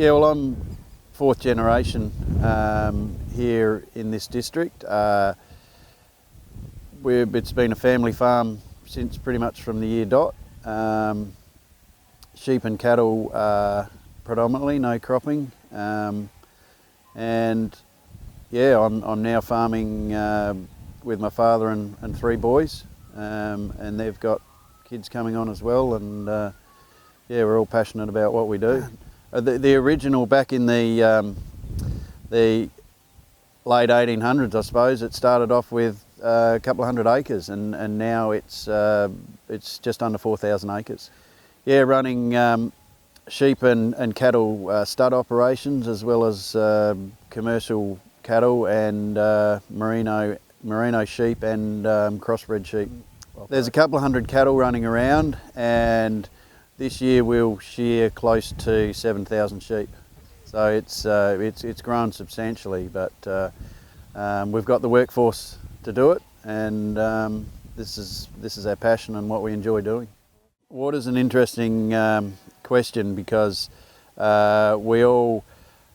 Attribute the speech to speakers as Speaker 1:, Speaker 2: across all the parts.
Speaker 1: Yeah, well, I'm fourth generation here in this district. It's been a family farm since pretty much from the year dot. Sheep and cattle predominantly, no cropping. And yeah, I'm now farming with my father and three boys, and they've got kids coming on as well, and yeah, we're all passionate about what we do. The original, back in the late 1800s, I suppose, it started off with a couple of hundred acres, and now it's just under 4,000 acres. Yeah, running sheep and cattle stud operations, as well as commercial cattle and merino sheep and crossbred sheep. There's a couple of hundred cattle running around, and this year we'll shear close to 7,000 sheep. So it's grown substantially, but we've got the workforce to do it, and this is our passion and what we enjoy doing. Water's an interesting question, because we all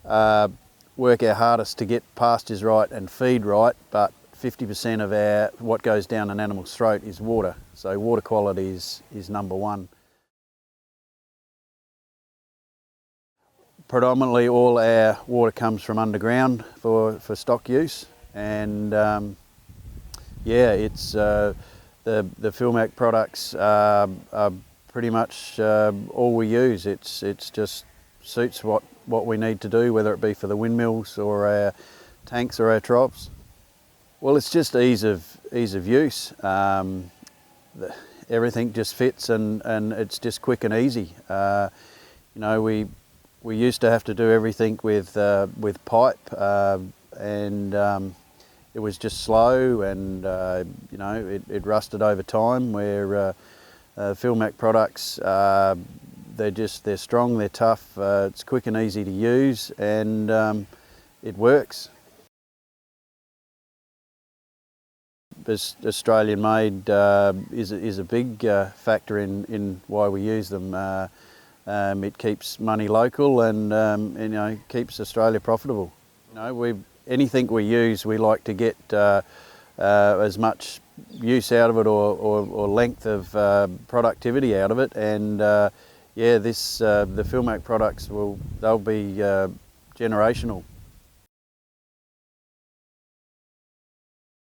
Speaker 1: work our hardest to get pastures right and feed right, but 50% of what goes down an animal's throat is water. So water quality is number one. Predominantly all our water comes from underground for stock use, and yeah, it's the Philmac products are pretty much all we use. It's just suits what we need to do, whether it be for the windmills or our tanks or our troughs. Well, it's just ease of use. Everything just fits, and it's just quick and easy. You know, we used to have to do everything with pipe, and it was just slow, and you know, it rusted over time. Where Philmac products, they're strong, they're tough, it's quick and easy to use, and it works. Australian made is a big factor in why we use them. It keeps money local, and you know, keeps Australia profitable. You know, anything we use, we like to get as much use out of it, or length of productivity out of it, and yeah, the Philmac products they'll be generational.